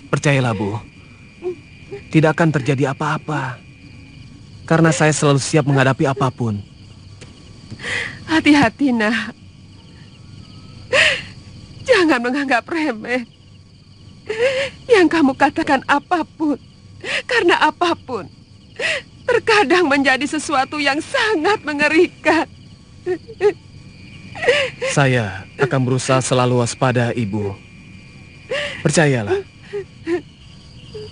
Percayalah, Bu. Tidak akan terjadi apa-apa. Karena saya selalu siap menghadapi apapun. Hati-hati, nak. Jangan menganggap remeh. Yang kamu katakan apapun, karena apapun, terkadang menjadi sesuatu yang sangat mengerikan. Saya akan berusaha selalu waspada, Ibu. Percayalah.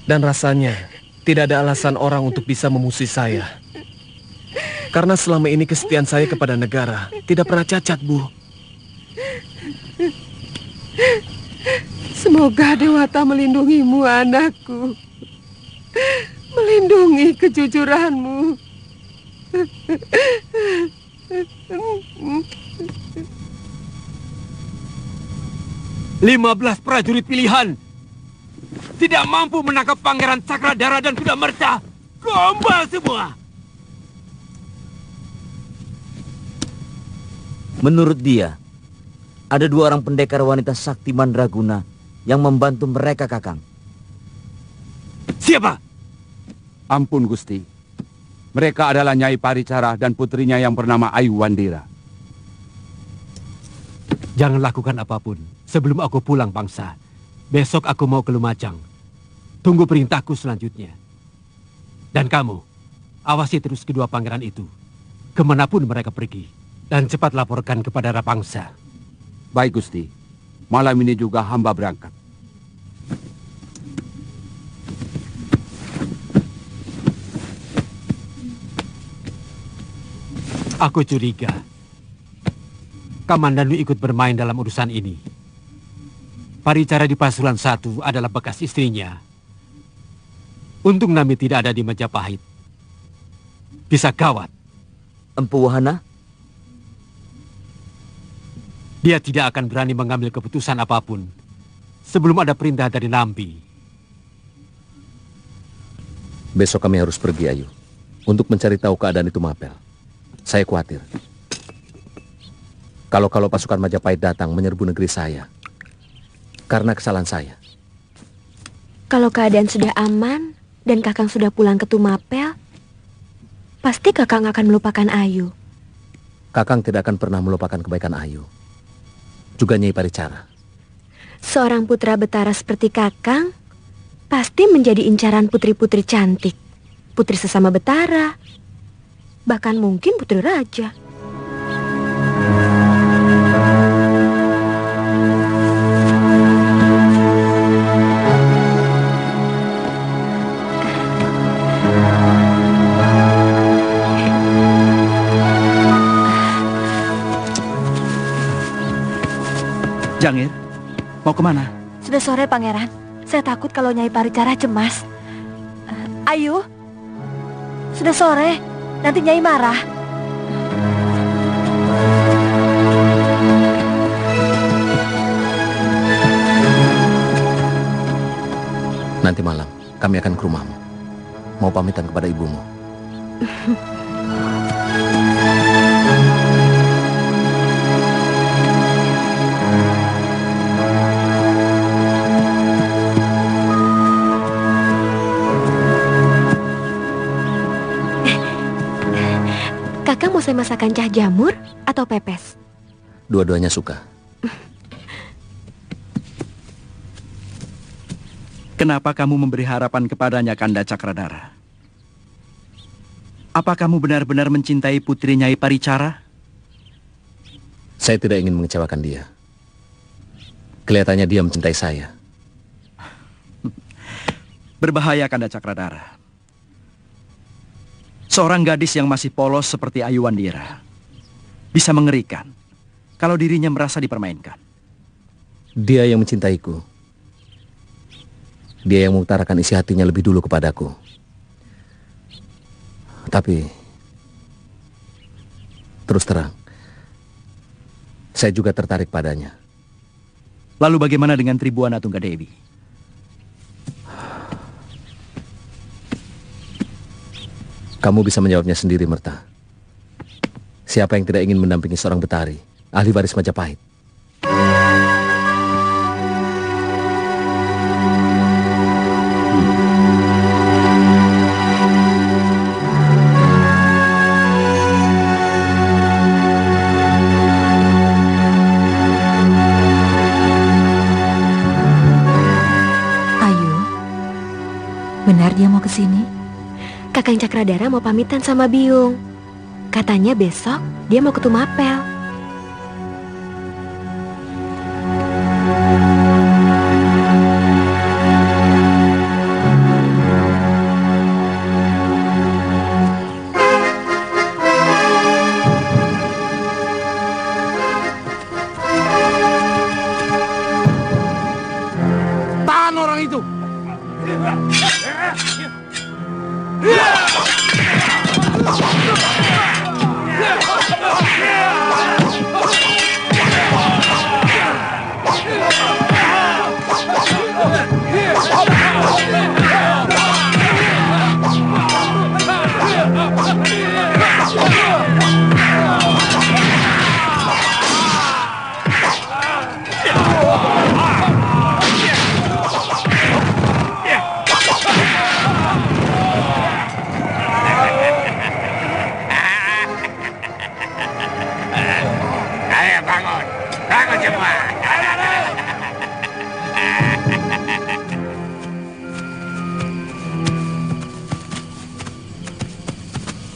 Dan rasanya tidak ada alasan orang untuk bisa memusuhi saya. Karena selama ini kesetiaan saya kepada negara tidak pernah cacat, Bu. Semoga Dewata melindungimu, anakku. Melindungi kejujuranmu. 15 prajurit pilihan tidak mampu menangkap Pangeran Cakradhara dan Kuda Merta. Gombal semua. Menurut dia, ada 2 orang pendekar wanita sakti Mandraguna yang membantu mereka, Kakang. Siapa? Ampun, Gusti. Mereka adalah Nyai Paricara dan putrinya yang bernama Ayu Wandira. Jangan lakukan apapun sebelum aku pulang, Pangsa. Besok aku mau ke Lumajang. Tunggu perintahku selanjutnya. Dan kamu, awasi terus kedua pangeran itu. Kemanapun mereka pergi. Dan cepat laporkan kepada Rapangsa. Baik, Gusti. Malam ini juga hamba berangkat. Aku curiga Kamandanu ikut bermain dalam urusan ini. Paricara di Pasuruan 1 adalah bekas istrinya. Untung Nami tidak ada di Majapahit. Bisa gawat. Empu Wahana? Dia tidak akan berani mengambil keputusan apapun sebelum ada perintah dari Nambi. Besok kami harus pergi, Ayu, untuk mencari tahu keadaan itu Mapel. Saya khawatir. Kalau pasukan Majapahit datang menyerbu negeri saya, karena kesalahan saya, Kalau keadaan sudah aman dan Kakang sudah pulang ke Tumapel, pasti Kakang akan melupakan Ayu. Kakang tidak akan pernah melupakan kebaikan Ayu. Juga Nyai Paricara. Seorang putra Betara seperti Kakang pasti menjadi incaran putri-putri cantik, putri sesama Betara, bahkan mungkin putri raja. Jangir, mau kemana? Sudah sore, Pangeran. Saya takut kalau Nyai Paricara cemas. Ayu, sudah sore. Nanti Nyai marah. Nanti malam kami akan ke rumahmu. Mau pamitan kepada ibumu. Kakak mau saya masakan cah jamur atau pepes? Dua-duanya suka. Kenapa kamu memberi harapan kepadanya, Kanda Cakradara? Apa kamu benar-benar mencintai putri Nyai Paricara? Saya tidak ingin mengecewakan dia. Kelihatannya dia mencintai saya. Berbahaya, Kanda Cakradara. Seorang gadis yang masih polos seperti Ayu Wandira bisa mengerikan kalau dirinya merasa dipermainkan. Dia yang mencintaiku. Dia yang mengutarakan isi hatinya lebih dulu kepadaku. Tapi terus terang, saya juga tertarik padanya. Lalu bagaimana dengan Tribuana Tunggadewi? Kamu bisa menjawabnya sendiri, Merta. Siapa yang tidak ingin mendampingi seorang Betari, ahli waris Majapahit? Ayu, benar dia mau ke sini? Kakang Cakradara mau pamitan sama Biung. Katanya besok dia mau ke Tumapel. Tahan orang itu!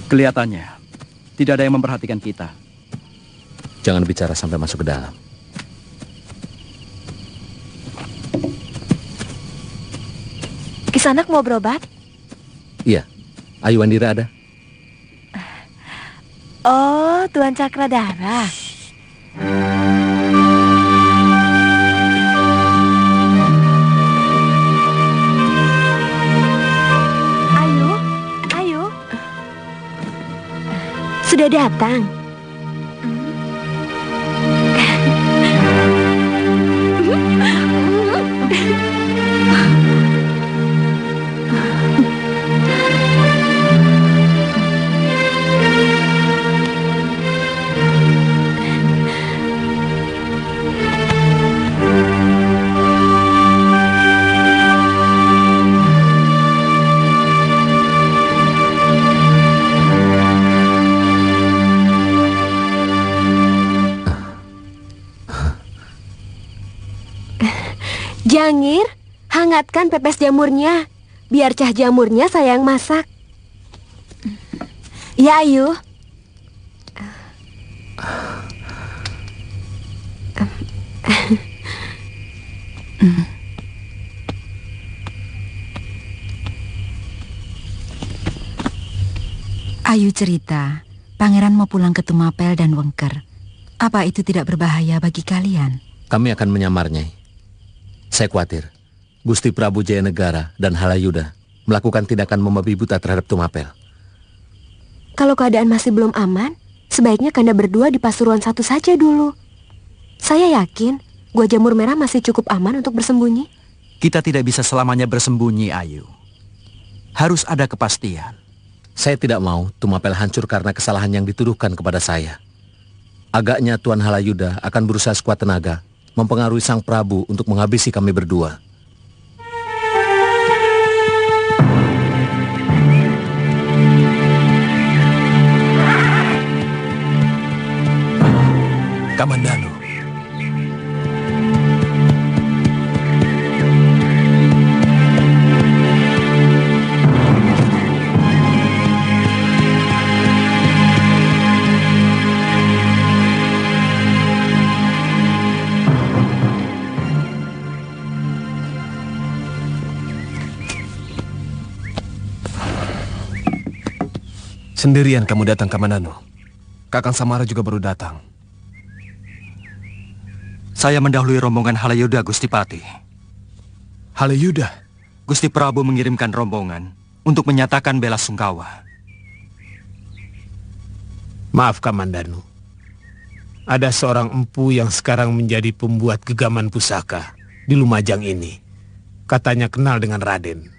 Kelihatannya tidak ada yang memperhatikan kita. Jangan bicara sampai masuk ke dalam. Kisanak mau berobat? Iya, Ayu Wandira ada. Oh, Tuan Cakradara. Ayu. Sudah datang. Bangir, hangatkan pepes jamurnya. Biar cah jamurnya saya yang masak. Ya, Ayu. Ayu cerita, pangeran mau pulang ke Tumapel dan Wengker. Apa itu tidak berbahaya bagi kalian? Kami akan menyamar, Nyai. Saya khawatir Gusti Prabu Jayanegara dan Halayuda melakukan tindakan membabi buta terhadap Tumapel. Kalau keadaan masih belum aman, sebaiknya Kanda berdua di Pasuruan satu saja dulu. Saya yakin Gua Jamur Merah masih cukup aman untuk bersembunyi. Kita tidak bisa selamanya bersembunyi, Ayu. Harus ada kepastian. Saya tidak mau Tumapel hancur karena kesalahan yang dituduhkan kepada saya. Agaknya Tuan Halayuda akan berusaha sekuat tenaga mempengaruhi Sang Prabu untuk menghabisi kami berdua. Kamandanu. Sendirian kamu datang, Kamandanu. Kakang Samara juga baru datang. Saya mendahului rombongan Halayuda, Gusti Pati. Halayuda? Gusti Prabu mengirimkan rombongan untuk menyatakan bela sungkawa. Maaf, Kamandanu. Ada seorang empu yang sekarang menjadi pembuat gegaman pusaka di Lumajang ini. Katanya kenal dengan Raden.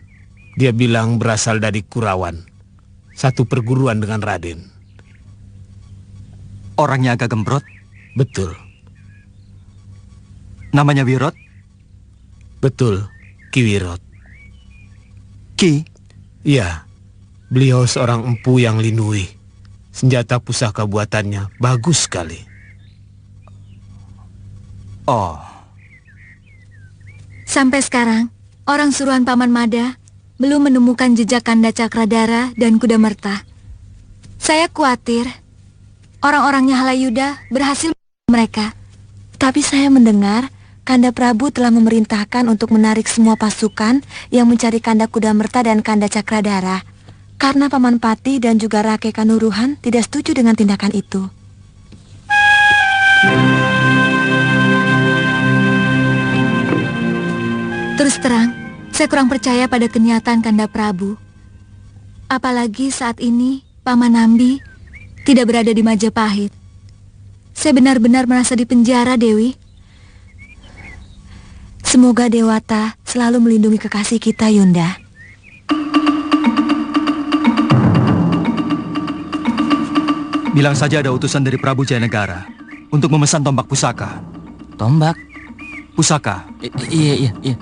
Dia bilang berasal dari Kurawan, satu perguruan dengan Raden. Orangnya agak gembrot? Betul. Namanya Wirot? Betul, Ki Wirot. Ki? Iya, beliau seorang empu yang linui. Senjata pusaka buatannya bagus sekali. Oh. Sampai sekarang, orang suruhan Paman Mada belum menemukan jejak Kanda Cakradara dan Kuda Merta. Saya khawatir orang-orangnya Halayuda berhasil mereka. Tapi saya mendengar Kanda Prabu telah memerintahkan untuk menarik semua pasukan yang mencari Kanda Kuda Merta dan Kanda Cakradara. Karena Paman Pati dan juga Rake Kanuruhan tidak setuju dengan tindakan itu. Terus terang, saya kurang percaya pada kenyataan Kanda Prabu. Apalagi saat ini Paman Nambi tidak berada di Majapahit. Saya benar-benar merasa dipenjara, Dewi. Semoga Dewata selalu melindungi kekasih kita, Yunda. Bilang saja ada utusan dari Prabu Jayanegara untuk memesan tombak pusaka. Tombak? Pusaka. Iya.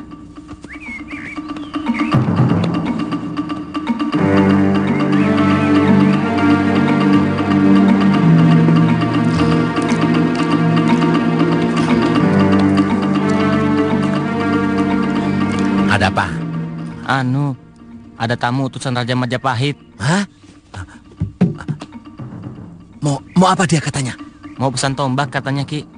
Ada apa? Ada tamu utusan Raja Majapahit. Hah? Mau apa dia katanya? Mau pesan tombak katanya, Ki.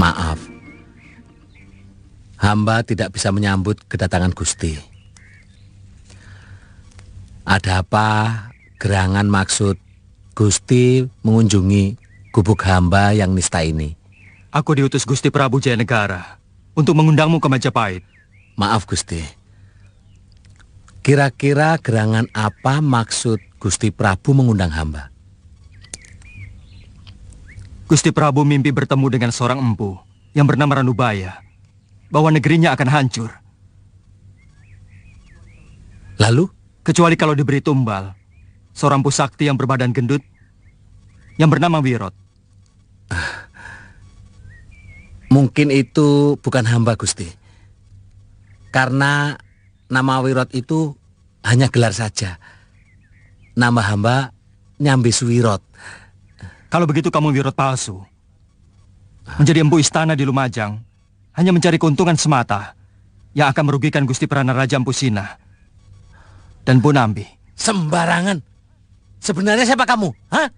Maaf. Hamba tidak bisa menyambut kedatangan Gusti. Ada apa gerangan maksud Gusti mengunjungi gubuk hamba yang nista ini? Aku diutus Gusti Prabu Jayanegara untuk mengundangmu ke Majapahit. Maaf Gusti. Kira-kira gerangan apa maksud Gusti Prabu mengundang hamba? Gusti Prabu mimpi bertemu dengan seorang empu yang bernama Ranubaya, bahwa negerinya akan hancur. Lalu? Kecuali kalau diberi tumbal seorang pusakti yang berbadan gendut yang bernama Wirot. Mungkin itu bukan hamba, Gusti. Karena nama Wirot itu hanya gelar saja. Nama hamba Nyambi Suwirot. Kalau begitu kamu Wirot palsu. Menjadi empu istana di Lumajang hanya mencari keuntungan semata yang akan merugikan Gusti Prana Raja Empusina dan Bu Nambi. Sembarangan. Sebenarnya siapa kamu? Hah?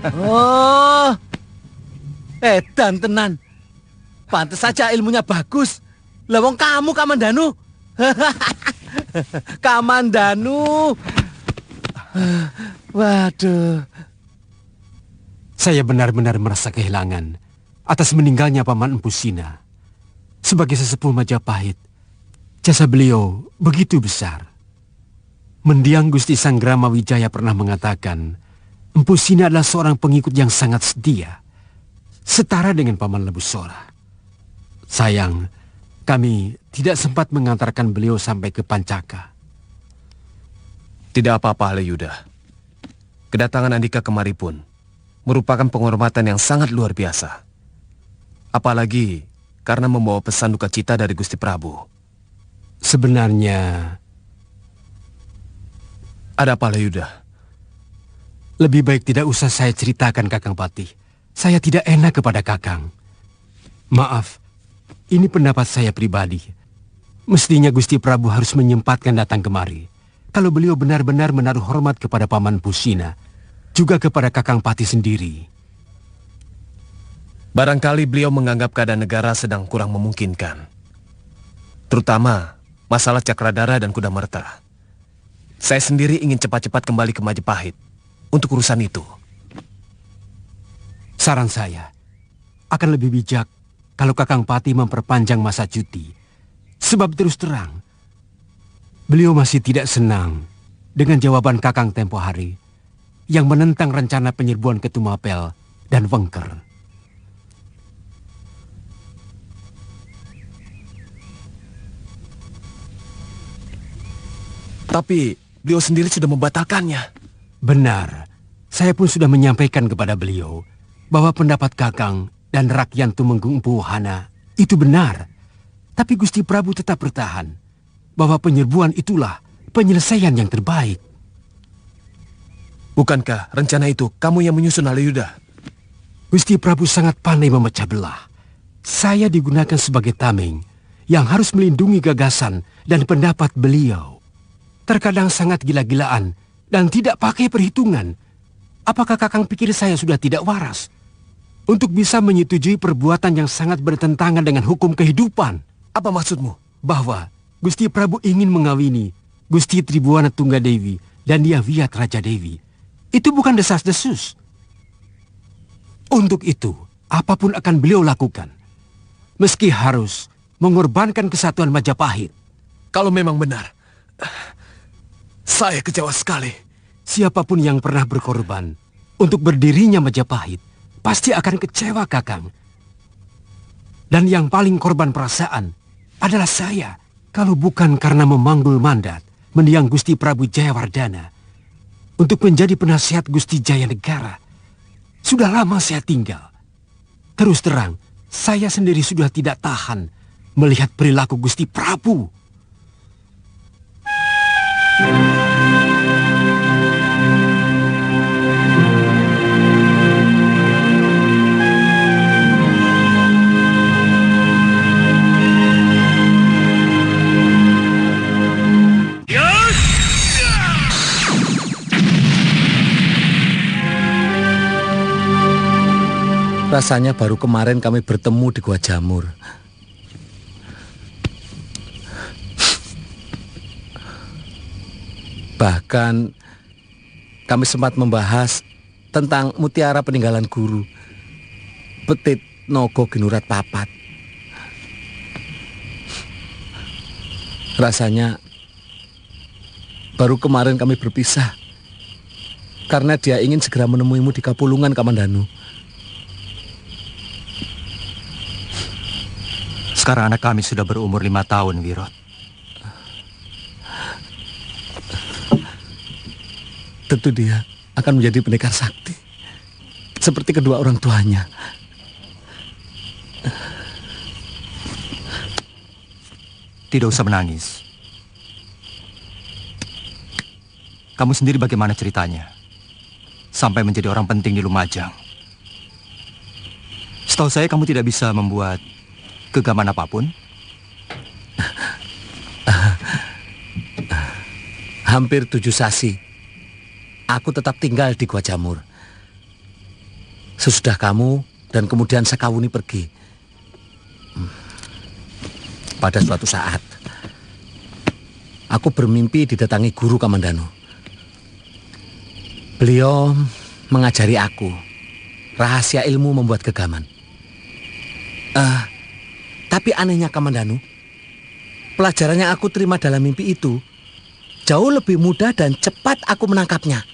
Oh, edan tenan. Pantes saja ilmunya bagus. Lah wong kamu Kamandanu. Kamandanu. Waduh. Saya benar-benar merasa kehilangan atas meninggalnya Paman Empusina. Sebagai sesepuh Majapahit, jasa beliau begitu besar. Mendiang Gusti Sanggrama Wijaya pernah mengatakan, Empusina adalah seorang pengikut yang sangat setia, setara dengan Paman Lebusora. Sayang, kami tidak sempat mengantarkan beliau sampai ke Pancaka. Tidak apa-apa, Halayuda. Kedatangan Andika kemari pun merupakan penghormatan yang sangat luar biasa. Apalagi karena membawa pesan duka cita dari Gusti Prabu. Sebenarnya, ada apa, Halayuda? Lebih baik tidak usah saya ceritakan, Kakang Patih. Saya tidak enak kepada Kakang. Maaf, ini pendapat saya pribadi. Mestinya Gusti Prabu harus menyempatkan datang kemari. Kalau beliau benar-benar menaruh hormat kepada Paman Empusina, juga kepada Kakang Patih sendiri. Barangkali beliau menganggap keadaan negara sedang kurang memungkinkan. Terutama masalah Cakradara dan Kudamerta. Saya sendiri ingin cepat-cepat kembali ke Majapahit untuk urusan itu. Saran saya, akan lebih bijak kalau Kakang Patih memperpanjang masa cuti. Sebab terus terang, beliau masih tidak senang dengan jawaban Kakang tempo hari yang menentang rencana penyerbuan ke Tumapel dan Wengker. Tapi beliau sendiri sudah membatalkannya. Benar, saya pun sudah menyampaikan kepada beliau bahwa pendapat Kakang dan rakyat Tumenggung Empu Hana itu benar. Tapi Gusti Prabu tetap bertahan bahwa penyerbuan itulah penyelesaian yang terbaik. Bukankah rencana itu kamu yang menyusun, Halayuda? Gusti Prabu sangat pandai memecah belah. Saya digunakan sebagai tameng yang harus melindungi gagasan dan pendapat beliau. Terkadang sangat gila-gilaan dan tidak pakai perhitungan. Apakah Kakang pikir saya sudah tidak waras untuk bisa menyetujui perbuatan yang sangat bertentangan dengan hukum kehidupan? Apa maksudmu? Bahwa Gusti Prabu ingin mengawini Gusti Tribuana Tunggadewi dan Diawiyat Raja Dewi. Itu bukan desas-desus. Untuk itu, apapun akan beliau lakukan. Meski harus mengorbankan kesatuan Majapahit. Kalau memang benar, saya kecewa sekali. Siapapun yang pernah berkorban untuk berdirinya Majapahit pasti akan kecewa, Kakang. Dan yang paling korban perasaan adalah saya. Kalau bukan karena memanggul mandat mendiang Gusti Prabu Jayawardana untuk menjadi penasihat Gusti Jaya Negara, sudah lama saya tinggal. Terus terang, saya sendiri sudah tidak tahan melihat perilaku Gusti Prabu. Rasanya baru kemarin kami bertemu di Gua Jamur. Bahkan kami sempat membahas tentang mutiara peninggalan guru, Petit Nogo Ginurat Papat. Rasanya Baru kemarin kami berpisah. Karena dia ingin segera menemuimu di Kapulungan, Kamandanu. Sekarang anak kami sudah berumur 5 tahun, Wirot. Tentu dia akan menjadi pendekar sakti, seperti kedua orang tuanya. Tidak usah menangis. Kamu sendiri bagaimana ceritanya? Sampai menjadi orang penting di Lumajang. Setahu saya kamu tidak bisa membuat gegaman apapun. Hampir 7 sasi aku tetap tinggal di Gua Jamur. Sesudah kamu dan kemudian Sekawuni pergi. Pada suatu saat aku bermimpi didatangi guru Kamandanu. Beliau mengajari aku rahasia ilmu membuat gegaman. Tapi anehnya Kamandanu, pelajaran yang aku terima dalam mimpi itu jauh lebih mudah dan cepat aku menangkapnya.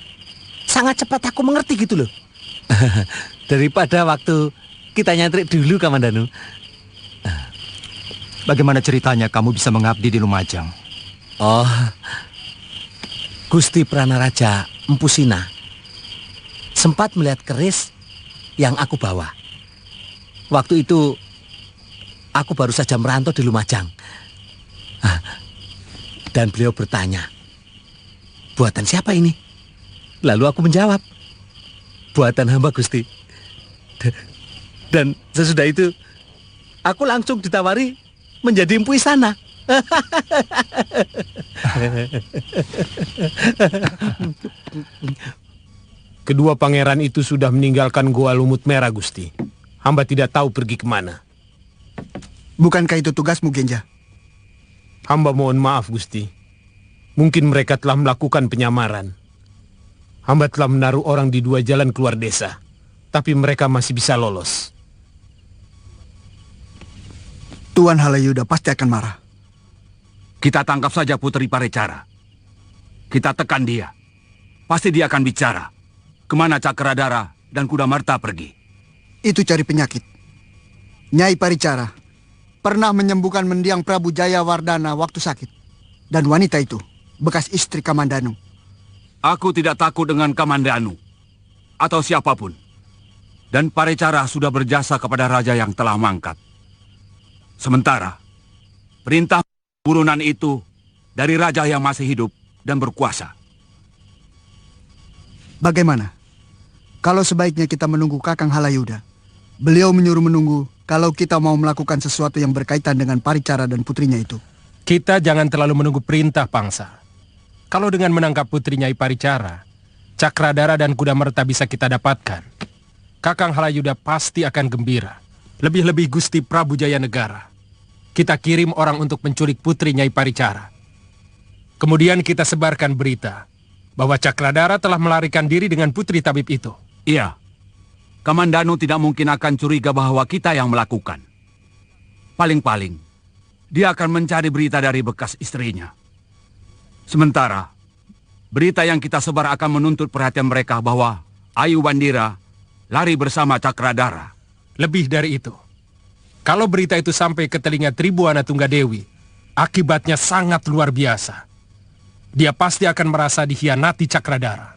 Sangat cepat aku mengerti gitu loh. Daripada waktu kita nyantrik dulu, Kamandanu. Bagaimana ceritanya kamu bisa mengabdi di Lumajang? Oh, Gusti Pranaraja Empu Sina sempat melihat keris yang aku bawa. Waktu itu aku baru saja merantau di Lumajang. Dan beliau bertanya, buatan siapa ini? Lalu aku menjawab, buatan hamba Gusti. Dan sesudah itu aku langsung ditawari menjadi empu istana. Kedua pangeran itu sudah meninggalkan Goa Lumut Merah, Gusti. Hamba tidak tahu pergi kemana. Bukankah itu tugasmu, Genja? Hamba mohon maaf, Gusti. Mungkin mereka telah melakukan penyamaran. Hamba telah menaruh orang di 2 jalan keluar desa, tapi mereka masih bisa lolos. Tuan Halayuda pasti akan marah. Kita tangkap saja Putri Parecara. Kita tekan dia. Pasti dia akan bicara. Kemana Cakradara dan Kuda Marta pergi? Itu cari penyakit. Nyai Paricara pernah menyembuhkan mendiang Prabu Jayawardana waktu sakit. Dan wanita itu bekas istri Kamandanu. Aku tidak takut dengan Kamandanu atau siapapun. Dan Parecara sudah berjasa kepada raja yang telah mangkat. Sementara perintah burunan itu dari raja yang masih hidup dan berkuasa. Bagaimana? Kalau sebaiknya kita menunggu Kakang Halayuda. Beliau menyuruh menunggu kalau kita mau melakukan sesuatu yang berkaitan dengan Paricara dan putrinya itu. Kita jangan terlalu menunggu perintah, Pangsa. Kalau dengan menangkap putri Nyai Paricara, Cakradara dan Kuda Merta bisa kita dapatkan, Kakang Halayuda pasti akan gembira. Lebih-lebih Gusti Prabu Jayanegara. Kita kirim orang untuk menculik putri Nyai Paricara. Kemudian kita sebarkan berita bahwa Cakradara telah melarikan diri dengan putri tabib itu. Iya. Kamandanu tidak mungkin akan curiga bahwa kita yang melakukan. Paling-paling, dia akan mencari berita dari bekas istrinya. Sementara, berita yang kita sebar akan menuntut perhatian mereka bahwa Ayu Wandira lari bersama Cakradara. Lebih dari itu, kalau berita itu sampai ke telinga Tribuana Tunggadewi, akibatnya sangat luar biasa. Dia pasti akan merasa dikhianati Cakradara.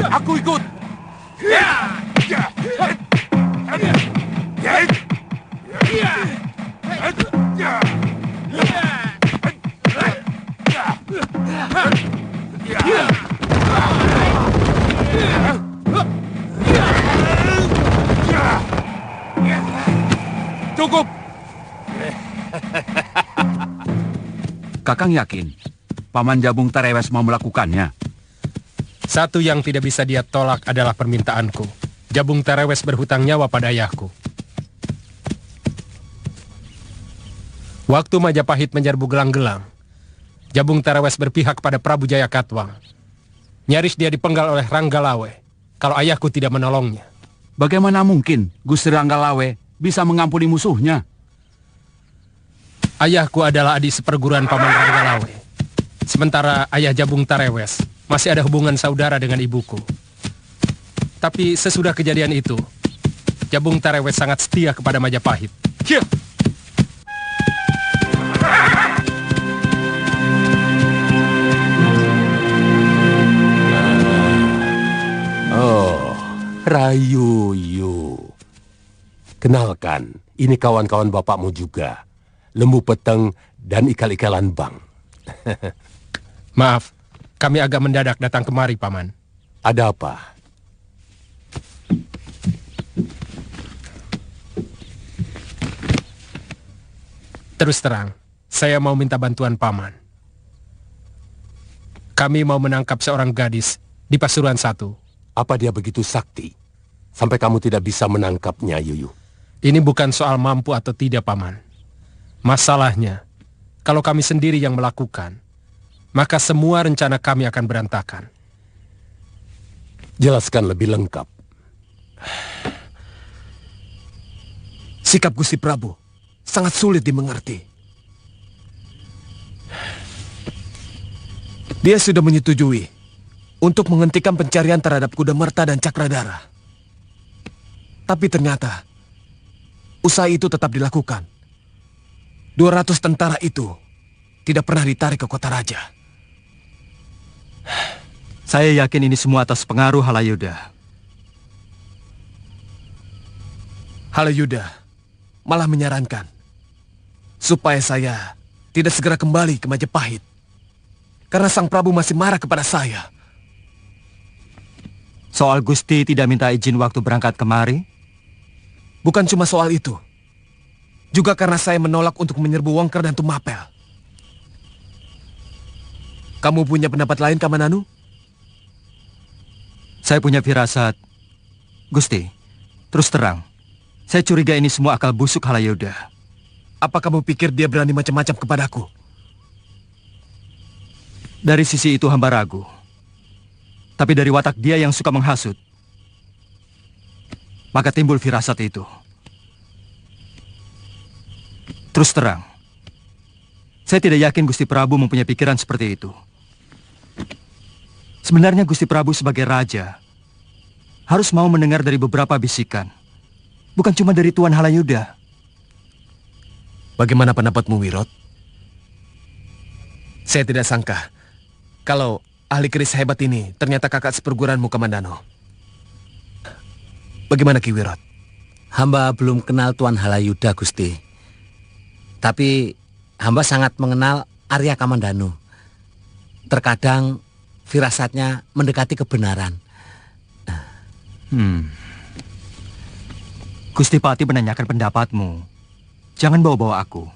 Aku ikut. Cukup. Kakang yakin Paman Jabung Tarewes mau melakukannya? Satu yang tidak bisa dia tolak adalah permintaanku. Jabung Tarewes berhutang nyawa pada ayahku. Waktu Majapahit menyerbu Gelang-Gelang, Jabung Tarewes berpihak pada Prabu Jayakatwang. Nyaris dia dipenggal oleh Ranggalawe kalau ayahku tidak menolongnya. Bagaimana mungkin Gusti Ranggalawe bisa mengampuni musuhnya? Ayahku adalah adik seperguruan Paman Ranggalawe. Sementara ayah Jabung Tarewes masih ada hubungan saudara dengan ibuku. Tapi sesudah kejadian itu, Jabung Tarewes sangat setia kepada Majapahit. Oh, Rayuyu. Kenalkan, ini kawan-kawan bapakmu juga. Lembu Peteng dan Ikal-ikalan Bang. Maaf, kami agak mendadak datang kemari, Paman. Ada apa? Terus terang, saya mau minta bantuan Paman. Kami mau menangkap seorang gadis di Pasuruan 1. Apa dia begitu sakti? Sampai kamu tidak bisa menangkapnya, Yuyu. Ini bukan soal mampu atau tidak, Paman. Masalahnya, kalau kami sendiri yang melakukan, maka semua rencana kami akan berantakan. Jelaskan lebih lengkap. Sikap Gusti Prabu sangat sulit dimengerti. Dia sudah menyetujui untuk menghentikan pencarian terhadap Kudamerta dan Cakradara. Tapi ternyata usaha itu tetap dilakukan. 200 tentara itu tidak pernah ditarik ke kota raja. Saya yakin ini semua atas pengaruh Halayuda. Halayuda malah menyarankan supaya saya tidak segera kembali ke Majapahit karena Sang Prabu masih marah kepada saya. Soal Gusti tidak minta izin waktu berangkat kemari? Bukan cuma soal itu. Juga karena saya menolak untuk menyerbu Wongker dan Tumapel. Kamu punya pendapat lain, Kamananu? Saya punya firasat. Gusti, terus terang, saya curiga ini semua akal busuk Halayuda. Apa kamu pikir dia berani macam-macam kepadaku? Dari sisi itu hamba ragu. Tapi dari watak dia yang suka menghasut, maka timbul firasat itu. Terus terang, saya tidak yakin Gusti Prabu mempunyai pikiran seperti itu. Sebenarnya Gusti Prabu sebagai raja harus mau mendengar dari beberapa bisikan, bukan cuma dari Tuan Halayuda. Bagaimana pendapatmu, Wirot? Saya tidak sangka kalau ahli keris hebat ini ternyata kakak seperguruanmu, Kamandano. Bagaimana, Ki Wirot? Hamba belum kenal Tuan Halayuda, Gusti. Tapi hamba sangat mengenal Arya Kamandanu. Terkadang firasatnya mendekati kebenaran. Gusti Pati menanyakan pendapatmu. Jangan bawa-bawa aku.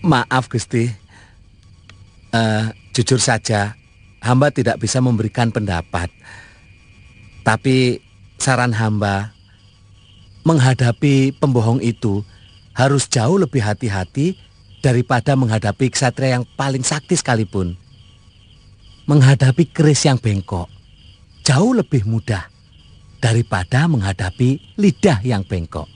Maaf, Gusti. Jujur saja, hamba tidak bisa memberikan pendapat. Tapi saran hamba, menghadapi pembohong itu harus jauh lebih hati-hati daripada menghadapi ksatria yang paling sakti sekalipun. Menghadapi keris yang bengkok jauh lebih mudah daripada menghadapi lidah yang bengkok.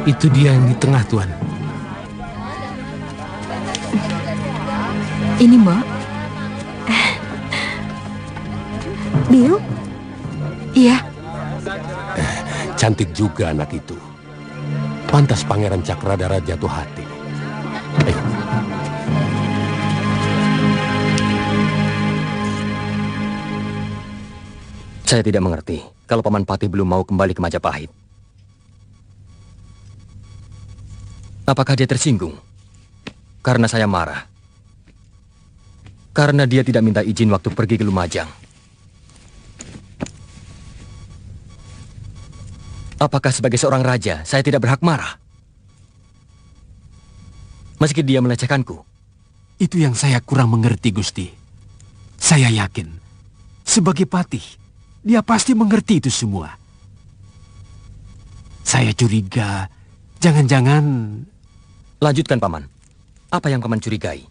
Itu dia yang di tengah, Tuan. Ini, Mbak. Biung? Iya. Cantik juga anak itu. Pantas Pangeran Cakradara jatuh hati. Ayo. Saya tidak mengerti kalau Paman Patih belum mau kembali ke Majapahit. Apakah dia tersinggung? Karena saya marah. Karena dia tidak minta izin waktu pergi ke Lumajang. Apakah sebagai seorang raja, saya tidak berhak marah? Meski dia melecehkanku. Itu yang saya kurang mengerti, Gusti. Saya yakin, sebagai patih, dia pasti mengerti itu semua. Saya curiga, jangan-jangan... Lanjutkan, Paman. Apa yang Paman curigai?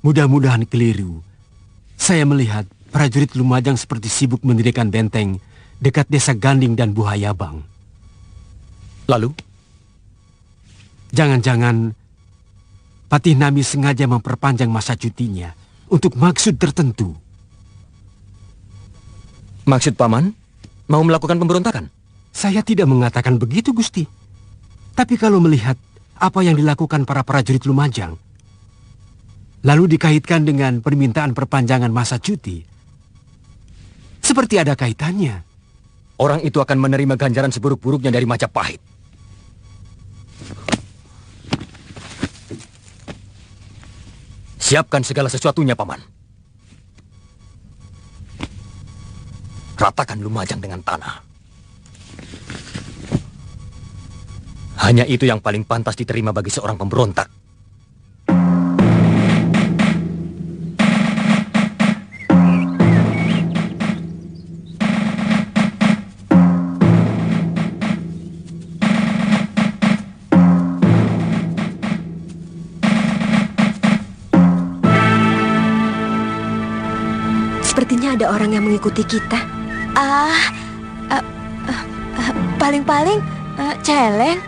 Mudah-mudahan keliru. Saya melihat prajurit Lumajang seperti sibuk mendirikan benteng dekat desa Ganding dan Buhayabang. Lalu? Jangan-jangan Patih Nami sengaja memperpanjang masa cutinya untuk maksud tertentu. Maksud Paman? Mau melakukan pemberontakan? Saya tidak mengatakan begitu, Gusti. Tapi kalau melihat apa yang dilakukan para prajurit Lumajang, lalu dikaitkan dengan permintaan perpanjangan masa cuti, seperti ada kaitannya. Orang itu akan menerima ganjaran seburuk-buruknya dari Majapahit. Siapkan segala sesuatunya, Paman. Ratakan Lumajang dengan tanah. Hanya itu yang paling pantas diterima bagi seorang pemberontak. Sepertinya ada orang yang mengikuti kita. Paling-paling celeng.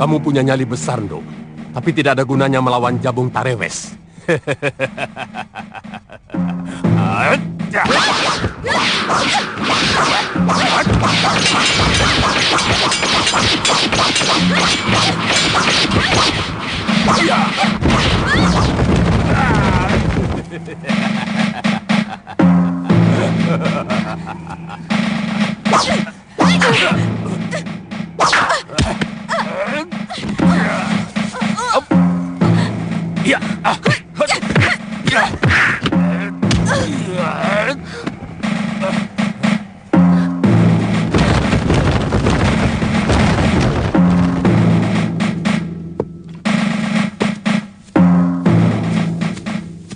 Kamu punya nyali besar, Nduk. Tapi tidak ada gunanya melawan Jabung Tarewes.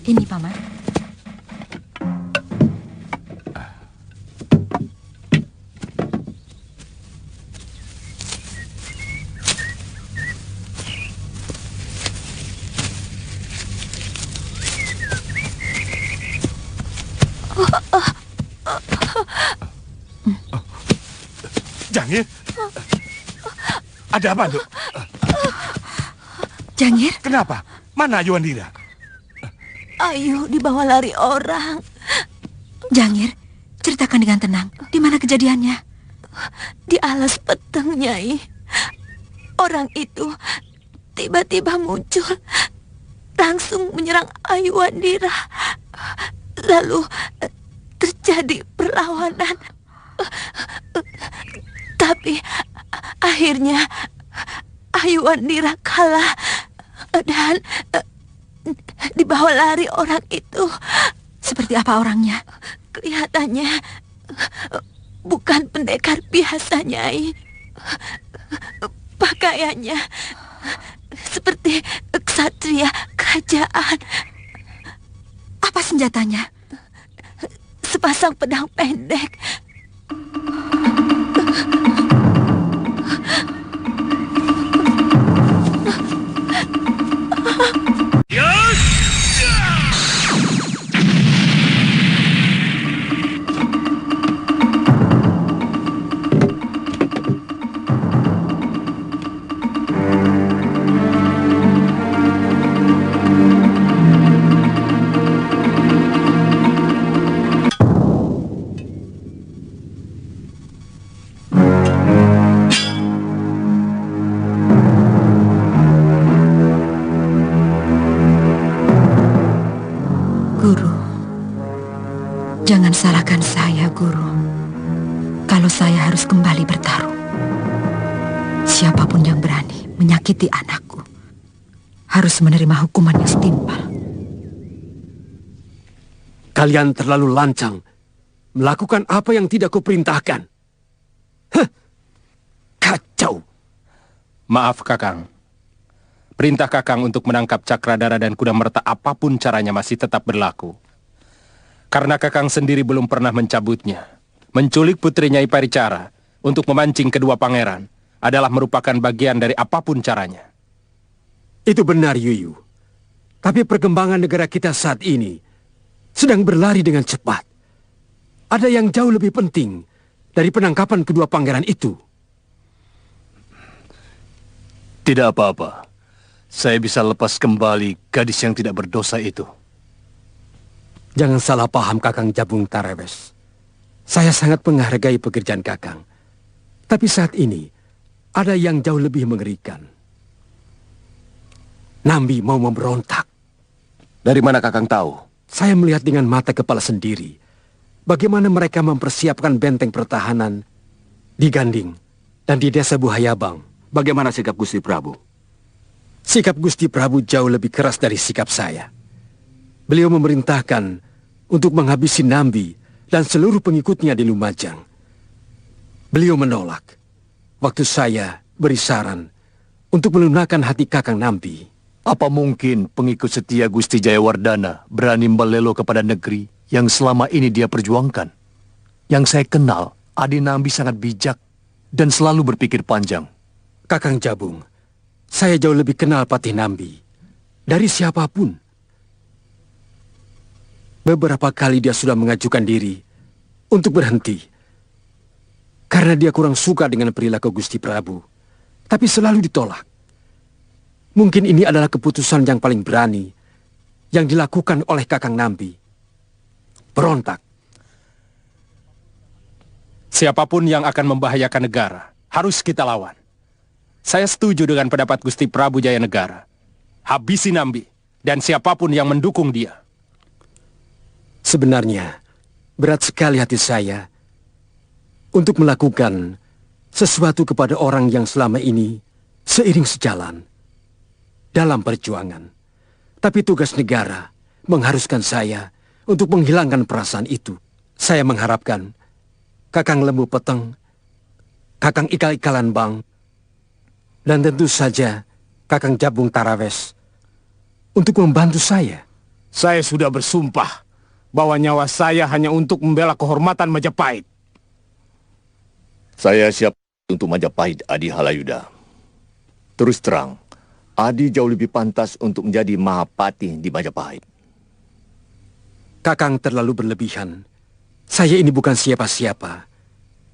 Ini, Paman. Jangir? Ada apa, Nduk? Jangir? Kenapa? Mana Yuandira? Ayu dibawa lari orang. Jangir, ceritakan dengan tenang. Di mana kejadiannya? Di alas peteng, Nyai. Orang itu tiba-tiba muncul, langsung menyerang Ayu Wandira. Lalu terjadi perlawanan. Tapi akhirnya Ayu Wandira kalah dan dibawa lari orang itu. Seperti apa orangnya? Kelihatannya bukan pendekar biasa, Nyai. Pakaiannya seperti ksatria kerajaan. Apa senjatanya? Sepasang pedang pendek. Jangan salahkan saya, Guru. Kalau saya harus kembali bertarung, siapapun yang berani menyakiti anakku harus menerima hukuman yang setimpal. Kalian terlalu lancang melakukan apa yang tidak kuperintahkan. Hah, kacau. Maaf, Kakang. Perintah Kakang untuk menangkap Cakradara dan Kuda Merta apapun caranya masih tetap berlaku. Karena Kakang sendiri belum pernah mencabutnya. Menculik putri Nyai Paricara untuk memancing kedua pangeran adalah merupakan bagian dari apapun caranya. Itu benar, Yuyu. Tapi perkembangan negara kita saat ini sedang berlari dengan cepat. Ada yang jauh lebih penting dari penangkapan kedua pangeran itu. Tidak apa-apa. Saya bisa lepas kembali gadis yang tidak berdosa itu. Jangan salah paham, Kakang Jabung Tarewes. Saya sangat menghargai pekerjaan Kakang. Tapi saat ini, ada yang jauh lebih mengerikan. Nambi mau memberontak. Dari mana Kakang tahu? Saya melihat dengan mata kepala sendiri bagaimana mereka mempersiapkan benteng pertahanan di Ganding dan di desa Buhayabang. Bagaimana sikap Gusti Prabu? Sikap Gusti Prabu jauh lebih keras dari sikap saya. Beliau memerintahkan untuk menghabisi Nambi dan seluruh pengikutnya di Lumajang. Beliau menolak waktu saya beri saran untuk melunakkan hati Kakang Nambi. Apa mungkin pengikut setia Gusti Jayawardana berani melelo kepada negeri yang selama ini dia perjuangkan? Yang saya kenal, Adi Nambi sangat bijak dan selalu berpikir panjang. Kakang Jabung, saya jauh lebih kenal Patih Nambi dari siapapun. Beberapa kali dia sudah mengajukan diri untuk berhenti karena dia kurang suka dengan perilaku Gusti Prabu, tapi selalu ditolak. Mungkin ini adalah keputusan yang paling berani yang dilakukan oleh Kakang Nambi. Berontak. Siapapun yang akan membahayakan negara harus kita lawan. Saya setuju dengan pendapat Gusti Prabu Jayanegara. Habisi Nambi dan siapapun yang mendukung dia. Sebenarnya berat sekali hati saya untuk melakukan sesuatu kepada orang yang selama ini seiring sejalan dalam perjuangan. Tapi tugas negara mengharuskan saya untuk menghilangkan perasaan itu. Saya mengharapkan Kakang Lembu Peteng, Kakang Ikal-Ikalan Bang, dan tentu saja Kakang Jabung Tarawes untuk membantu saya. Saya sudah bersumpah bahwa nyawa saya hanya untuk membela kehormatan Majapahit. Saya siap untuk Majapahit, Adi Halayuda. Terus terang, Adi jauh lebih pantas untuk menjadi Mahapati di Majapahit. Kakang terlalu berlebihan. Saya ini bukan siapa-siapa.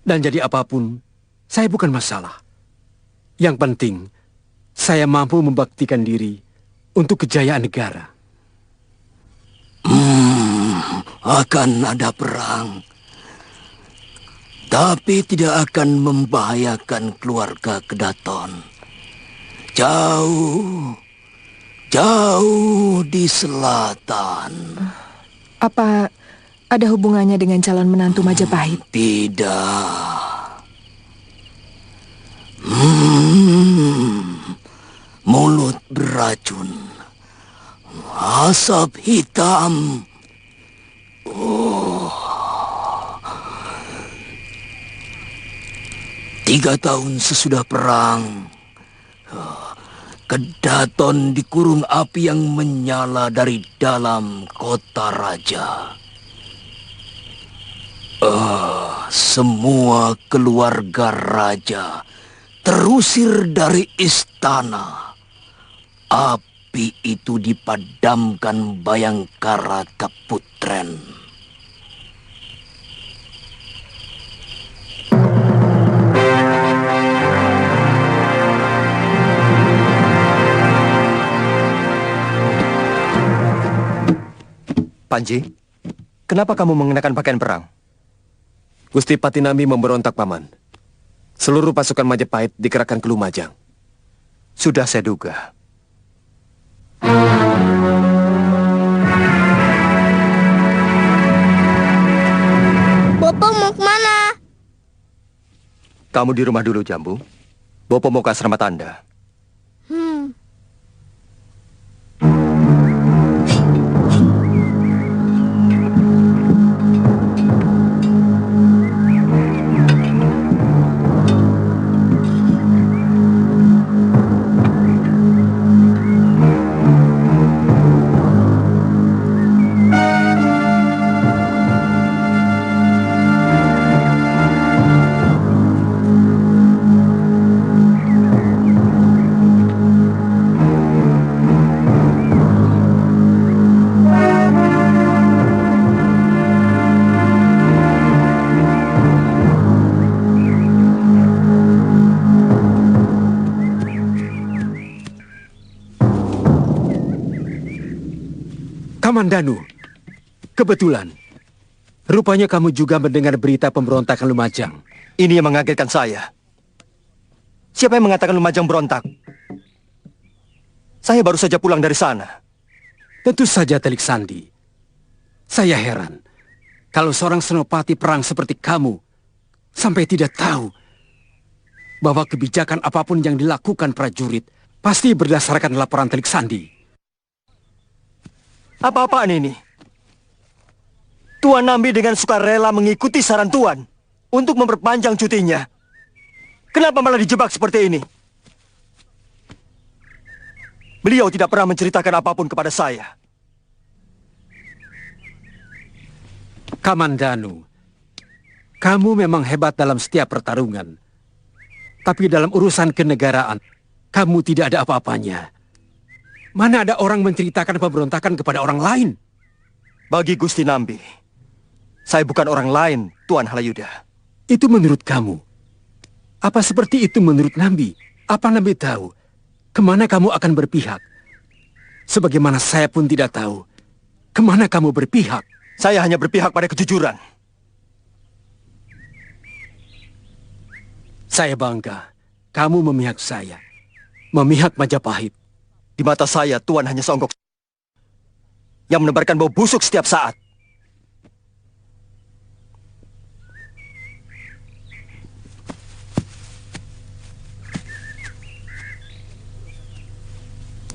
Dan jadi apapun, saya bukan masalah. Yang penting, saya mampu membaktikan diri untuk kejayaan negara. Akan ada perang. Tapi tidak akan membahayakan keluarga Kedaton. Jauh, jauh di selatan. Apa ada hubungannya dengan calon menantu Majapahit? Tidak. Mulut beracun, asap hitam. 3 tahun sesudah perang, Kedaton dikurung api yang menyala dari dalam kota raja. Semua keluarga raja terusir dari istana. Api itu dipadamkan Bayangkara Kaputren. Panji, kenapa kamu mengenakan pakaian perang? Gusti Patinambi memberontak, Paman. Seluruh pasukan Majapahit dikerahkan ke Lumajang. Sudah saya duga. Kamu di rumah dulu, Jambu. Bopo mau ke asrama Tanda. Kamandanu, kebetulan. Rupanya kamu juga mendengar berita pemberontakan Lumajang. Ini yang mengagetkan saya. Siapa yang mengatakan Lumajang berontak? Saya baru saja pulang dari sana. Tentu saja, Telik Sandi. Saya heran kalau seorang senopati perang seperti kamu sampai tidak tahu bahwa kebijakan apapun yang dilakukan prajurit pasti berdasarkan laporan Telik Sandi. Apa-apaan ini? Tuan Nambi dengan sukarela mengikuti saran Tuan untuk memperpanjang cutinya. Kenapa malah dijebak seperti ini? Beliau tidak pernah menceritakan apapun kepada saya. Kamandanu, kamu memang hebat dalam setiap pertarungan. Tapi dalam urusan kenegaraan, kamu tidak ada apa-apanya. Mana ada orang menceritakan pemberontakan kepada orang lain? Bagi Gusti Nambi, saya bukan orang lain, Tuan Halayuda. Itu menurut kamu. Apa seperti itu menurut Nambi? Apa Nambi tahu kemana kamu akan berpihak? Sebagaimana saya pun tidak tahu kemana kamu berpihak. Saya hanya berpihak pada kejujuran. Saya bangga kamu memihak saya, memihak Majapahit. Di mata saya, Tuan hanya seonggok yang menebarkan bau busuk setiap saat.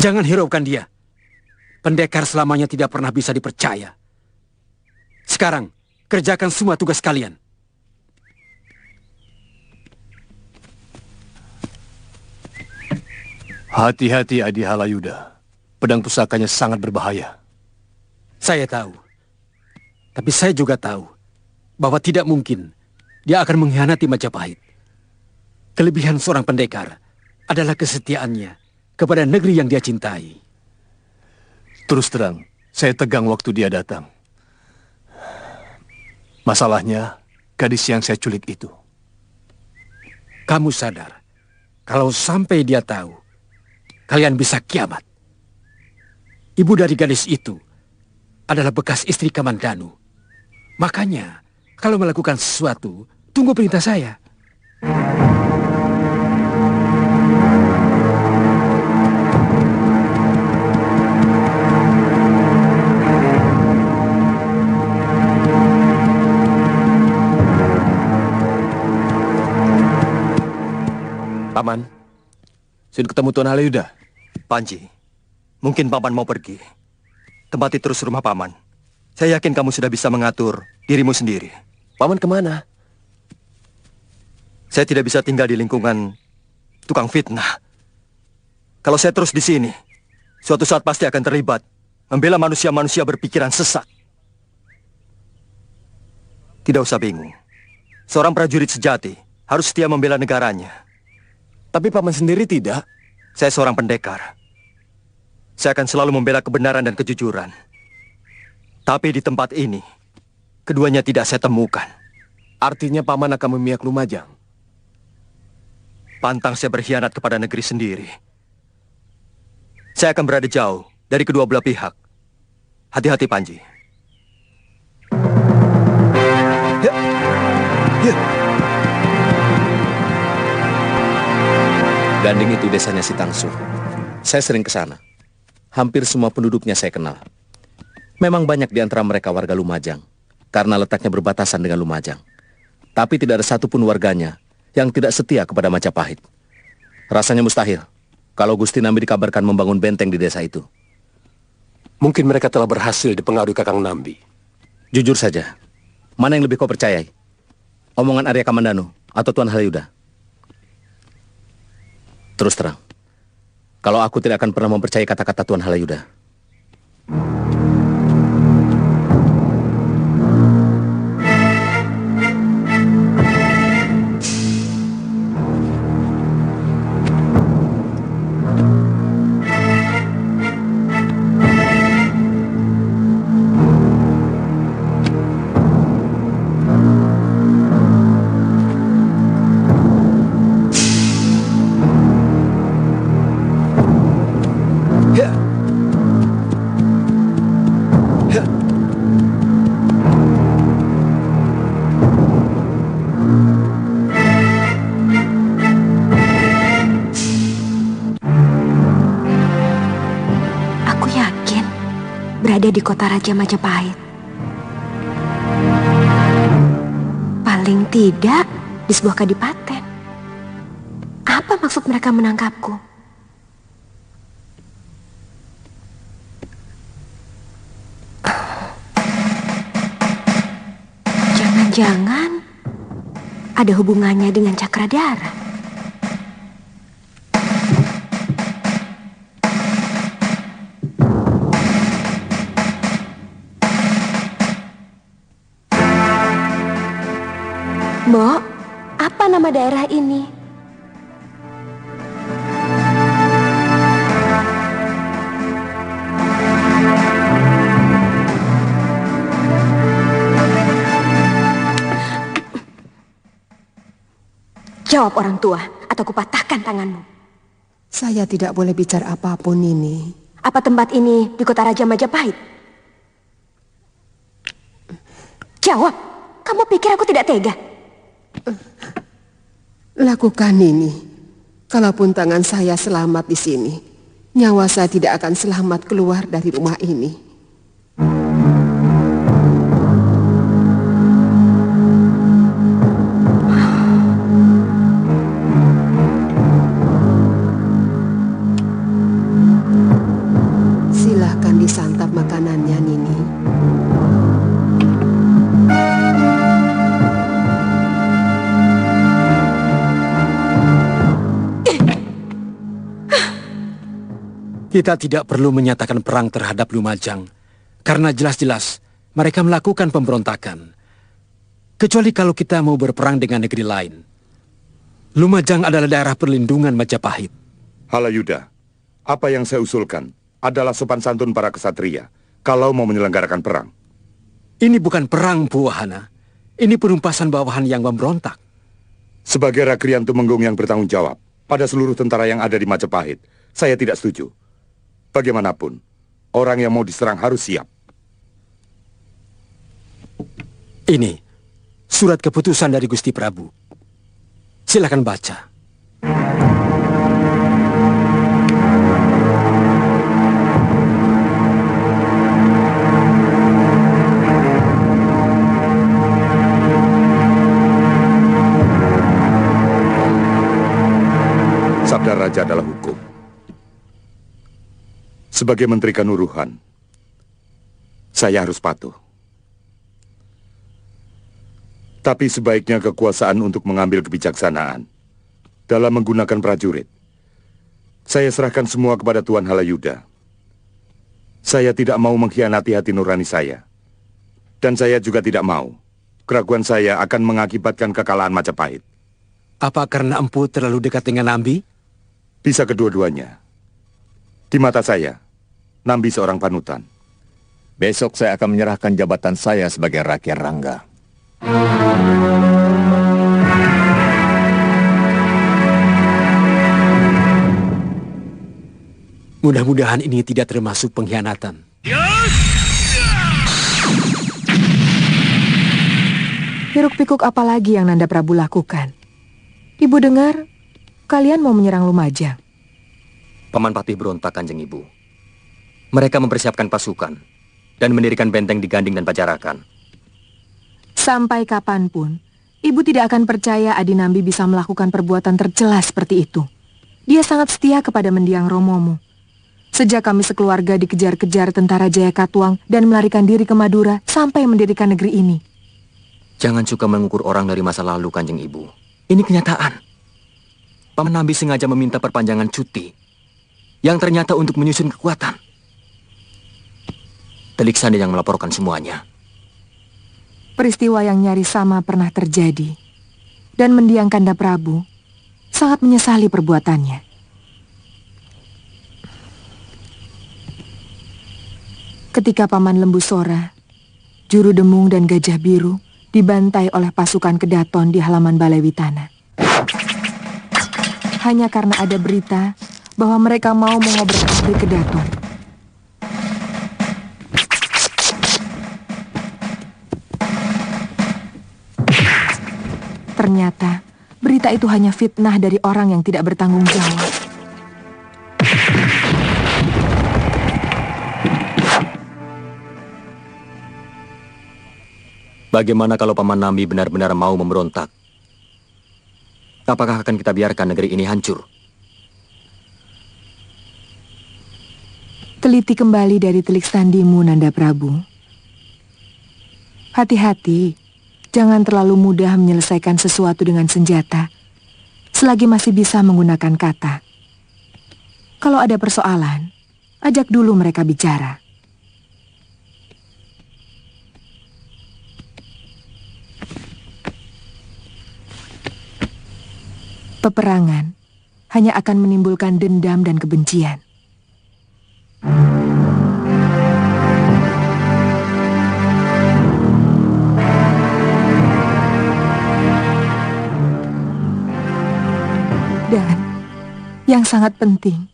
Jangan hiraukan dia. Pendekar selamanya tidak pernah bisa dipercaya. Sekarang, kerjakan semua tugas kalian. Hati-hati Adi Halayuda. Pedang pusakanya sangat berbahaya. Saya tahu. Tapi saya juga tahu bahwa tidak mungkin dia akan mengkhianati Majapahit. Kelebihan seorang pendekar adalah kesetiaannya kepada negeri yang dia cintai. Terus terang, saya tegang waktu dia datang. Masalahnya, gadis yang saya culik itu. Kamu sadar, kalau sampai dia tahu, kalian bisa kiamat. Ibu dari gadis itu adalah bekas istri Kamandanu. Makanya, kalau melakukan sesuatu, tunggu perintah saya. Paman, sudah ketemu Tuan Halayuda? Panji, mungkin Paman mau pergi. Tempati terus rumah Paman. Saya yakin kamu sudah bisa mengatur dirimu sendiri. Paman kemana? Saya tidak bisa tinggal di lingkungan tukang fitnah. Kalau saya terus di sini, suatu saat pasti akan terlibat membela manusia-manusia berpikiran sesat. Tidak usah bingung. Seorang prajurit sejati harus setia membela negaranya. Tapi Paman sendiri tidak. Saya seorang pendekar. Saya akan selalu membela kebenaran dan kejujuran. Tapi di tempat ini, keduanya tidak saya temukan. Artinya Paman akan memihak Lumajang? Pantang saya berkhianat kepada negeri sendiri. Saya akan berada jauh dari kedua belah pihak. Hati-hati, Panji. Ganding itu desanya si Tangsur. Saya sering ke sana. Hampir semua penduduknya saya kenal. Memang banyak di antara mereka warga Lumajang, karena letaknya berbatasan dengan Lumajang. Tapi tidak ada satupun warganya yang tidak setia kepada Majapahit. Rasanya mustahil kalau Gusti Nambi dikabarkan membangun benteng di desa itu. Mungkin mereka telah berhasil dipengaruhi Kakang Nambi. Jujur saja, mana yang lebih kau percayai? Omongan Arya Kamandanu atau Tuan Halayuda? Terus terang, kalau aku tidak akan pernah mempercayai kata-kata Tuan Halayuda. Berada di kota Raja Majapahit. Paling tidak di sebuah kadipaten. Apa maksud mereka menangkapku? Jangan-jangan ada hubungannya dengan Cakradara. Mbok, apa nama daerah ini? Jawab orang tua, atau kupatahkan tanganmu. Saya tidak boleh bicara apapun ini. Apa tempat ini di kota Raja Majapahit? Jawab, kamu pikir aku tidak tega? Lakukan ini. Kalaupun tangan saya selamat di sini, nyawa saya tidak akan selamat keluar dari rumah ini. Silahkan disantap makanannya, Nini. Kita tidak perlu menyatakan perang terhadap Lumajang, karena jelas-jelas mereka melakukan pemberontakan. Kecuali kalau kita mau berperang dengan negeri lain. Lumajang adalah daerah perlindungan Majapahit. Halayuda, apa yang saya usulkan adalah sopan santun para kesatria kalau mau menyelenggarakan perang. Ini bukan perang, Bu Wahana. Ini penumpasan bawahan yang memberontak. Sebagai Rakrian Tumenggung yang bertanggung jawab pada seluruh tentara yang ada di Majapahit, saya tidak setuju. Bagaimanapun, orang yang mau diserang harus siap. Ini surat keputusan dari Gusti Prabu. Silakan baca. Sabda Raja adalah hukum. Sebagai Menteri Kanuruhan, saya harus patuh. Tapi sebaiknya kekuasaan untuk mengambil kebijaksanaan dalam menggunakan prajurit, saya serahkan semua kepada Tuan Halayuda. Saya tidak mau mengkhianati hati nurani saya. Dan saya juga tidak mau keraguan saya akan mengakibatkan kekalahan Majapahit. Apa karena Empu terlalu dekat dengan Nambi? Bisa kedua-duanya. Di mata saya, Nambi seorang panutan. Besok saya akan menyerahkan jabatan saya sebagai Rakyat Rangga. Mudah-mudahan ini tidak termasuk pengkhianatan. Hiruk-pikuk apa lagi yang Nanda Prabu lakukan? Ibu dengar, kalian mau menyerang Lumajang. Paman Patih berontak, Kanjeng Ibu. Mereka mempersiapkan pasukan dan mendirikan benteng di Ganding dan Pajarakan. Sampai kapanpun, Ibu tidak akan percaya Adinambi bisa melakukan perbuatan tercela seperti itu. Dia sangat setia kepada mendiang Romomu. Sejak kami sekeluarga dikejar-kejar tentara Jaya Katuang dan melarikan diri ke Madura sampai mendirikan negeri ini. Jangan suka mengukur orang dari masa lalu, Kanjeng Ibu. Ini kenyataan. Paman Nambi sengaja meminta perpanjangan cuti yang ternyata untuk menyusun kekuatan. Telik Sandi yang melaporkan semuanya. Peristiwa yang nyaris sama pernah terjadi, dan mendiang Kanda Prabu sangat menyesali perbuatannya. Ketika Paman Lembu Sora, Juru Demung dan Gajah Biru dibantai oleh pasukan Kedaton di halaman Balai Witana. Hanya karena ada berita bahwa mereka mau mengobrak pabrik Kedaton. Ternyata, berita itu hanya fitnah dari orang yang tidak bertanggung jawab. Bagaimana kalau Paman Nambi benar-benar mau memberontak? Apakah akan kita biarkan negeri ini hancur? Teliti kembali dari telik sandimu, Nanda Prabu. Hati-hati. Jangan terlalu mudah menyelesaikan sesuatu dengan senjata, selagi masih bisa menggunakan kata. Kalau ada persoalan, ajak dulu mereka bicara. Peperangan hanya akan menimbulkan dendam dan kebencian. Dan yang sangat penting,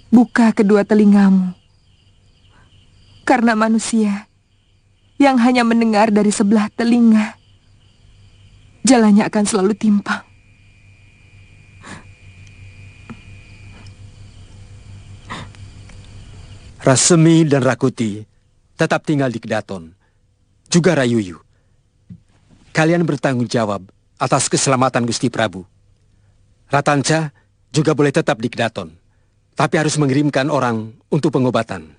buka kedua telingamu. Karena manusia yang hanya mendengar dari sebelah telinga, jalannya akan selalu timpang. Rasemi dan Rakuti tetap tinggal di Kedaton. Juga Rayuyu. Kalian bertanggung jawab atas keselamatan Gusti Prabu. Ratanca juga boleh tetap di Kedaton, tapi harus mengirimkan orang untuk pengobatan.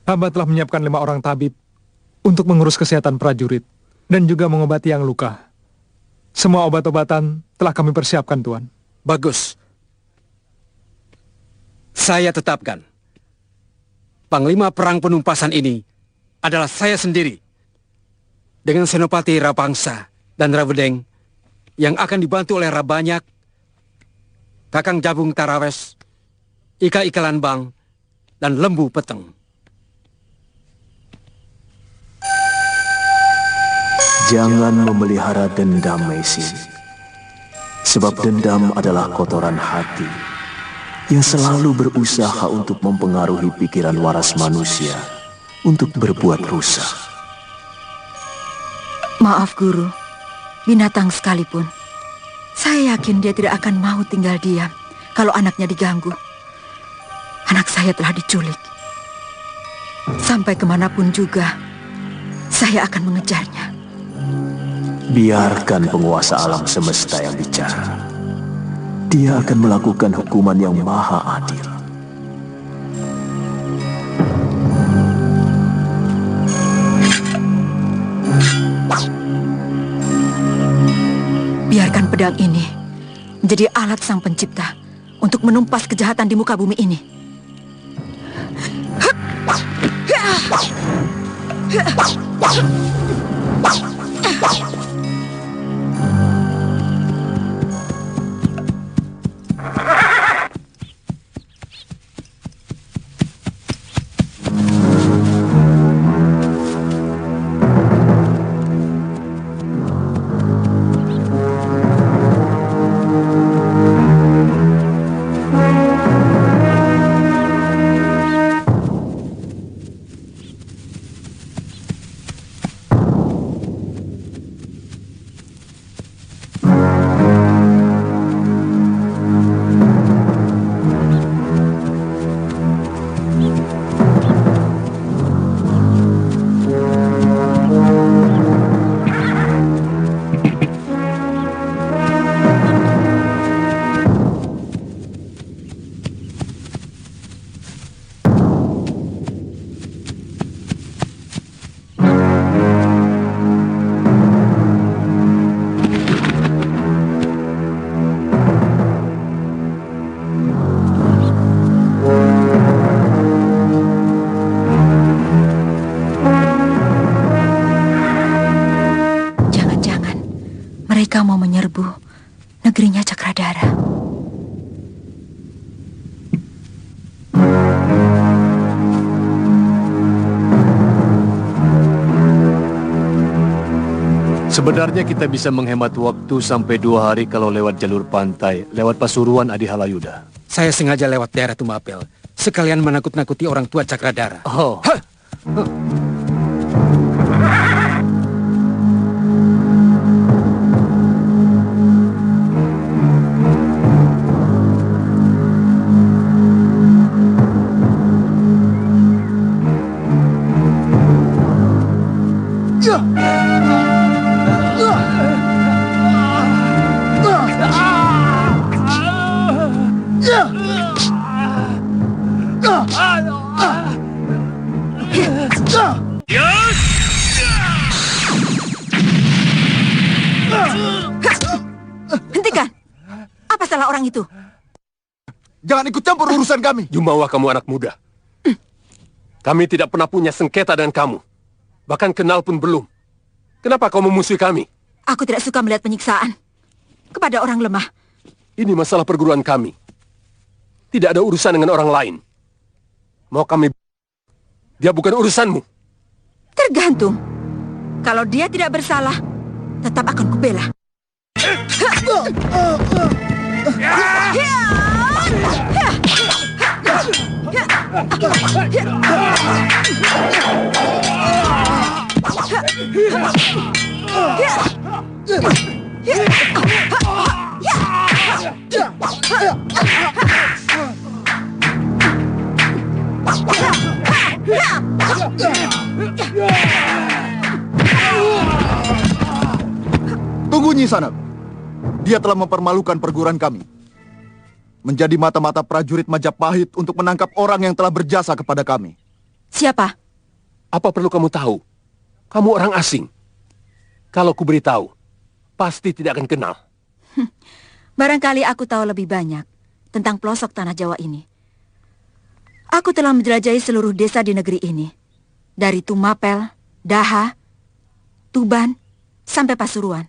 Hamba telah menyiapkan 5 orang tabib untuk mengurus kesehatan prajurit dan juga mengobati yang luka. Semua obat-obatan telah kami persiapkan, Tuan. Bagus. Saya tetapkan. Panglima perang penumpasan ini adalah saya sendiri. Dengan Senopati Rapangsa dan Rawedeng yang akan dibantu oleh Rabanyak, Kakang Jabung Tarawes, Ika Ikalanbang, dan Lembu Peteng. Jangan memelihara dendam, Mesin. Sebab dendam adalah kotoran hati yang selalu berusaha untuk mempengaruhi pikiran waras manusia untuk berbuat rusak. Maaf, Guru. Binatang sekalipun, saya yakin dia tidak akan mau tinggal diam kalau anaknya diganggu. Anak saya telah diculik. Sampai kemanapun juga, saya akan mengejarnya. Biarkan penguasa alam semesta yang bicara. Dia akan melakukan hukuman yang maha adil. Biarkan pedang ini menjadi alat Sang Pencipta untuk menumpas kejahatan di muka bumi ini. Sebenarnya kita bisa menghemat waktu sampai 2 hari kalau lewat jalur pantai, lewat Pasuruan Adi Halayuda. Saya sengaja lewat daerah Tumapel, sekalian menakut-nakuti orang tua Cakradara. Oh. Hentikan! Apa salah orang itu? Jangan ikut campur urusan kami. Jumawa kamu anak muda. Kami tidak pernah punya sengketa dengan kamu. Bahkan kenal pun belum. Kenapa kau memusuhi kami? Aku tidak suka melihat penyiksaan kepada orang lemah. Ini masalah perguruan kami. Tidak ada urusan dengan orang lain. Mau kami... Dia bukan urusanmu. Tergantung. Kalau dia tidak bersalah, tetap akan kubela. Tunggu Nyi Sanak. Dia telah mempermalukan perguruan kami. Menjadi mata-mata prajurit Majapahit untuk menangkap orang yang telah berjasa kepada kami. Siapa? Apa perlu kamu tahu? Kamu orang asing. Kalau ku beritahu, pasti tidak akan kenal. Barangkali aku tahu lebih banyak tentang pelosok tanah Jawa ini. Aku telah menjelajahi seluruh desa di negeri ini. Dari Tumapel, Daha, Tuban, sampai Pasuruan.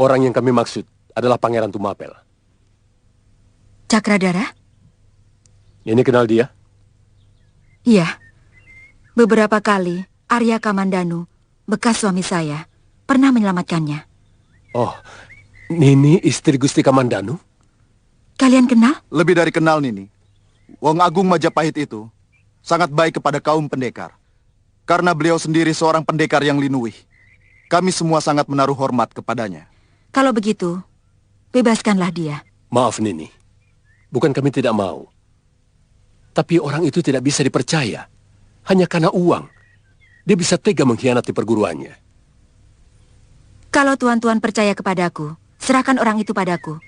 Orang yang kami maksud adalah Pangeran Tumapel. Cakradara? Ini kenal dia? Iya. Beberapa kali Arya Kamandanu, bekas suami saya, pernah menyelamatkannya. Oh, Nini istri Gusti Kamandanu? Kalian kenal? Lebih dari kenal, Nini. Wong Agung Majapahit itu sangat baik kepada kaum pendekar. Karena beliau sendiri seorang pendekar yang linuwih. Kami semua sangat menaruh hormat kepadanya. Kalau begitu, bebaskanlah dia. Maaf, Nini. Bukan kami tidak mau. Tapi orang itu tidak bisa dipercaya. Hanya karena uang. Dia bisa tega mengkhianati perguruannya. Kalau tuan-tuan percaya kepadaku, serahkan orang itu padaku.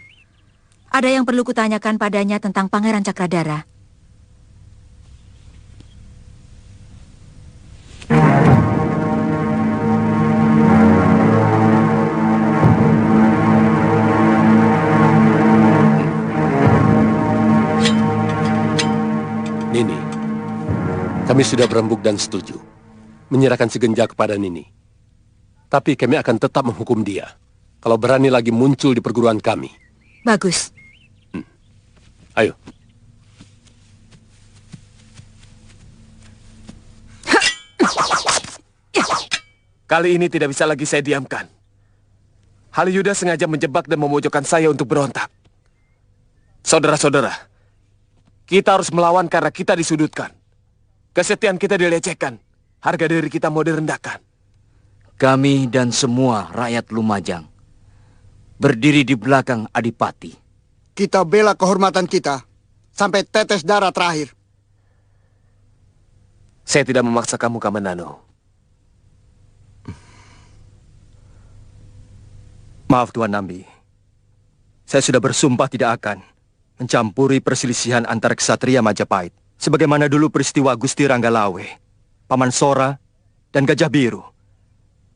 Ada yang perlu kutanyakan padanya tentang Pangeran Cakradara. Nini, kami sudah berembuk dan setuju menyerahkan Segenja kepada Nini. Tapi kami akan tetap menghukum dia kalau berani lagi muncul di perguruan kami. Bagus. Ayo. Kali ini tidak bisa lagi saya diamkan. Halayuda sengaja menjebak dan memojokkan saya untuk berontak. Saudara-saudara, kita harus melawan karena kita disudutkan. Kesetiaan kita dilecehkan. Harga diri kita mau direndahkan. Kami dan semua rakyat Lumajang berdiri di belakang Adipati. Kita bela kehormatan kita sampai tetes darah terakhir. Saya tidak memaksa kamu, Kamandanu. Maaf Tuan Nambi. Saya sudah bersumpah tidak akan mencampuri perselisihan antara ksatria Majapahit. Sebagaimana dulu peristiwa Gusti Ranggalawe, Paman Sora, dan Gajah Biru.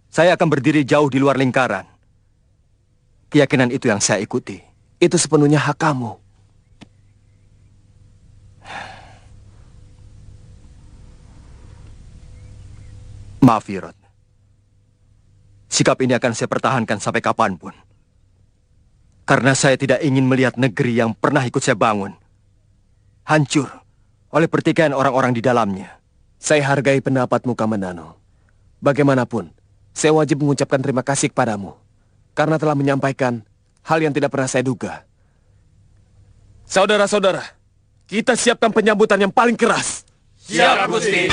Saya akan berdiri jauh di luar lingkaran. Keyakinan itu yang saya ikuti. Itu sepenuhnya hak kamu. Maaf, Wirot. Sikap ini akan saya pertahankan sampai kapanpun. Karena saya tidak ingin melihat negeri yang pernah ikut saya bangun hancur oleh pertikaian orang-orang di dalamnya. Saya hargai pendapatmu, Kamandanu. Bagaimanapun, saya wajib mengucapkan terima kasih kepadamu karena telah menyampaikan hal yang tidak pernah saya duga. Saudara-saudara, kita siapkan penyambutan yang paling keras. Siap, Gusti.